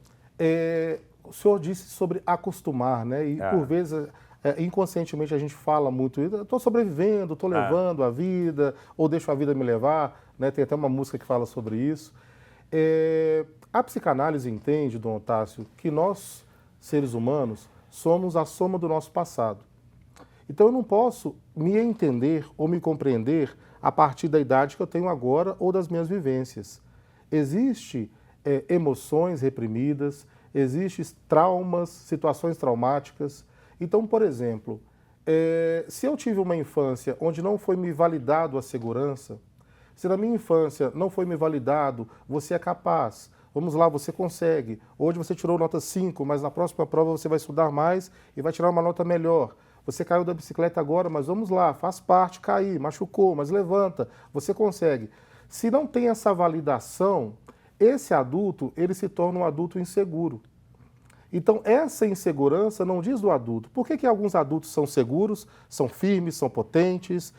o senhor disse sobre acostumar, né? E por vezes, inconscientemente a gente fala muito isso, estou sobrevivendo, estou levando a vida, ou deixo a vida me levar, né? Tem até uma música que fala sobre isso. A psicanálise entende, Dom Otávio, que nós, seres humanos, somos a soma do nosso passado. Então eu não posso me entender ou me compreender a partir da idade que eu tenho agora ou das minhas vivências. Existem emoções reprimidas, existem traumas, situações traumáticas. Então, por exemplo, se eu tive uma infância onde não foi me validado a segurança, se na minha infância não foi me validado, você é capaz, vamos lá, você consegue. Hoje você tirou nota 5, mas na próxima prova você vai estudar mais e vai tirar uma nota melhor. Você caiu da bicicleta agora, mas vamos lá, faz parte, cair, machucou, mas levanta, você consegue. Se não tem essa validação, esse adulto, ele se torna um adulto inseguro. Então, essa insegurança não diz do adulto. Por que alguns adultos são seguros, são firmes, são potentes,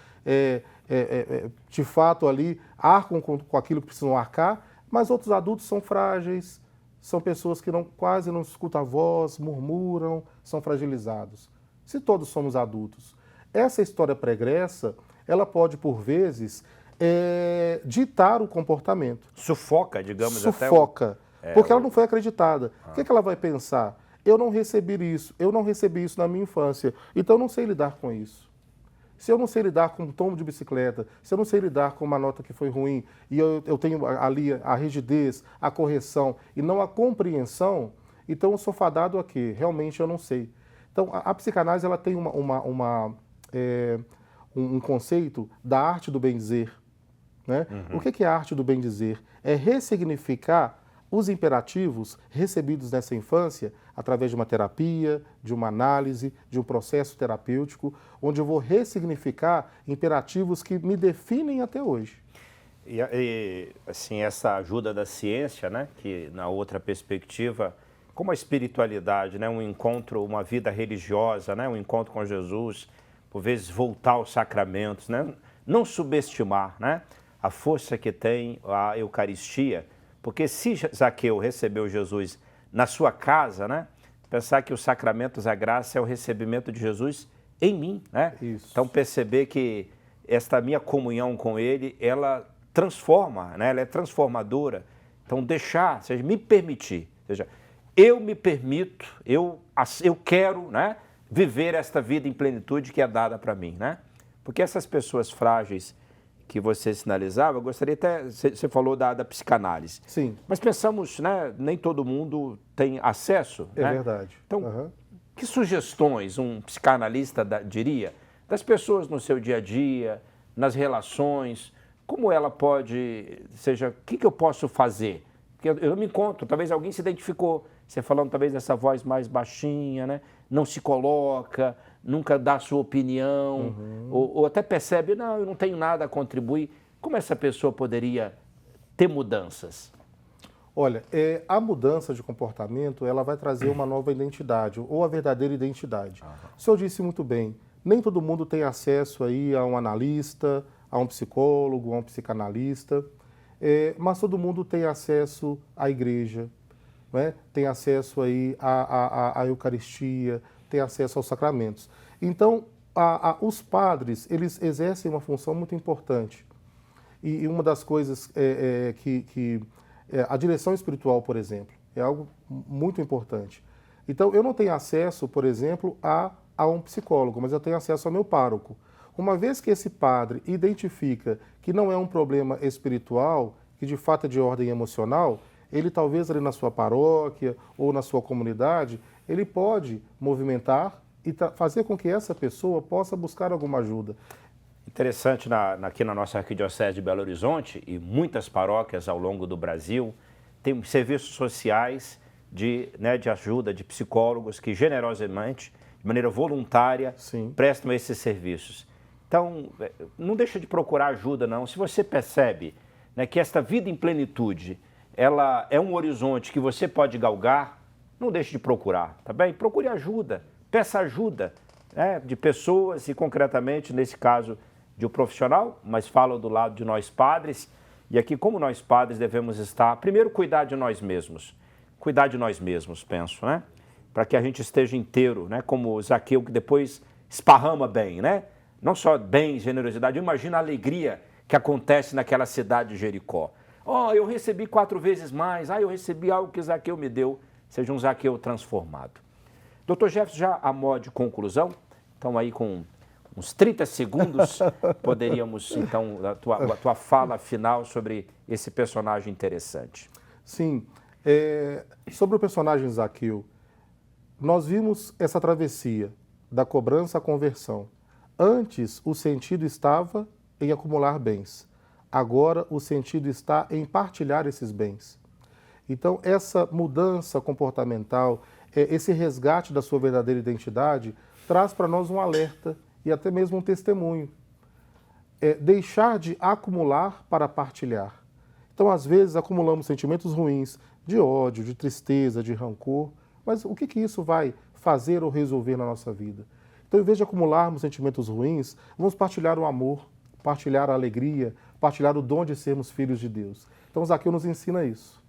de fato ali arcam com aquilo que precisam arcar, mas outros adultos são frágeis, são pessoas que quase não escutam a voz, murmuram, são fragilizados. Se todos somos adultos, essa história pregressa, ela pode, por vezes, ditar o comportamento. Sufoca, digamos, Sufoca, porque ela não foi acreditada. O que ela vai pensar? Eu não recebi isso na minha infância, então eu não sei lidar com isso. Se eu não sei lidar com um tombo de bicicleta, se eu não sei lidar com uma nota que foi ruim, e eu tenho ali a rigidez, a correção e não a compreensão, então eu sou fadado a quê? Realmente eu não sei. Então, a psicanálise ela tem um conceito da arte do bem-dizer. Né? O que é a arte do bem-dizer? É ressignificar os imperativos recebidos nessa infância através de uma terapia, de uma análise, de um processo terapêutico, onde eu vou ressignificar imperativos que me definem até hoje. E assim, essa ajuda da ciência, né, que na outra perspectiva, como a espiritualidade, né, um encontro, uma vida religiosa, né, um encontro com Jesus, por vezes voltar aos sacramentos, né, não subestimar, né, a força que tem a Eucaristia, porque se Zaqueu recebeu Jesus na sua casa, né, pensar que os sacramentos, a graça é o recebimento de Jesus em mim, né? Isso. Então perceber que esta minha comunhão com Ele, ela transforma, né, ela é transformadora. Então deixar, ou seja, me permitir, ou seja, eu me permito, eu quero, né, viver esta vida em plenitude que é dada para mim, né? Porque essas pessoas frágeis que você sinalizava, eu gostaria até, você falou da psicanálise. Sim. Mas pensamos, né, nem todo mundo tem acesso. É, né? Verdade. Então, que sugestões um psicanalista diria das pessoas no seu dia a dia, nas relações, como ela pode, seja, o que eu posso fazer? Porque eu não me encontro, talvez alguém se identificou, você falando talvez dessa voz mais baixinha, né? Não se coloca, nunca dá a sua opinião, ou até percebe, não, eu não tenho nada a contribuir. Como essa pessoa poderia ter mudanças? Olha, a mudança de comportamento, ela vai trazer uma nova identidade, ou a verdadeira identidade. O senhor disse muito bem, nem todo mundo tem acesso aí a um analista, a um psicólogo, a um psicanalista, mas todo mundo tem acesso à igreja, né? Tem acesso aí à Eucaristia, tem acesso aos sacramentos. Então, os padres, eles exercem uma função muito importante. E uma das coisas a direção espiritual, por exemplo, é algo muito importante. Então, eu não tenho acesso, por exemplo, a um psicólogo, mas eu tenho acesso ao meu pároco. Uma vez que esse padre identifica que não é um problema espiritual, que de fato é de ordem emocional, ele talvez ali na sua paróquia ou na sua comunidade, ele pode movimentar e fazer com que essa pessoa possa buscar alguma ajuda. Interessante, aqui na nossa Arquidiocese de Belo Horizonte e muitas paróquias ao longo do Brasil, tem serviços sociais de ajuda, de psicólogos que generosamente, de maneira voluntária, Sim. prestam esses serviços. Então, não deixa de procurar ajuda, não. Se você percebe, né, que esta vida em plenitude, ela é um horizonte que você pode galgar, não deixe de procurar, tá bem? Procure ajuda, peça ajuda, né, de pessoas e, concretamente, nesse caso, de um profissional, mas falo do lado de nós padres. E aqui, como nós padres devemos estar, primeiro, cuidar de nós mesmos, penso, né? para que a gente esteja inteiro, né? Como Zaqueu, que depois esparrama bem, né? Não só bem, generosidade, imagina a alegria que acontece naquela cidade de Jericó. Oh, eu recebi 4 vezes mais, eu recebi algo que Zaqueu me deu, seja um Zaqueu transformado. Dr. Jefferson, já a modo de conclusão, então aí com uns 30 segundos, poderíamos então, a tua fala final sobre esse personagem interessante. Sim, sobre o personagem Zaqueu, nós vimos essa travessia da cobrança à conversão. Antes, o sentido estava em acumular bens. Agora, o sentido está em partilhar esses bens. Então, essa mudança comportamental, esse resgate da sua verdadeira identidade, traz para nós um alerta e até mesmo um testemunho. Deixar de acumular para partilhar. Então, às vezes, acumulamos sentimentos ruins, de ódio, de tristeza, de rancor, mas o que isso vai fazer ou resolver na nossa vida? Então, em vez de acumularmos sentimentos ruins, vamos partilhar o amor, partilhar a alegria, partilhar o dom de sermos filhos de Deus. Então, Zaqueu nos ensina isso.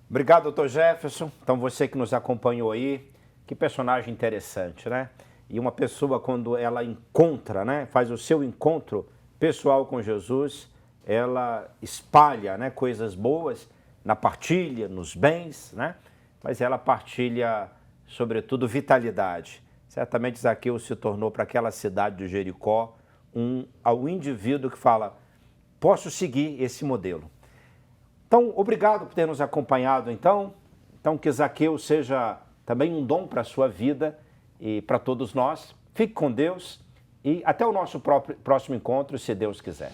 Obrigado, Dr. Jefferson. Então, você que nos acompanhou aí, que personagem interessante, né? E uma pessoa, quando ela encontra, né, faz o seu encontro pessoal com Jesus, ela espalha, né, coisas boas na partilha, nos bens, né? Mas ela partilha, sobretudo, vitalidade. Certamente Zaqueu se tornou para aquela cidade de Jericó ao indivíduo que fala, posso seguir esse modelo. Então, obrigado por ter nos acompanhado, então que Zaqueu seja também um dom para a sua vida e para todos nós. Fique com Deus e até o nosso próximo encontro, se Deus quiser.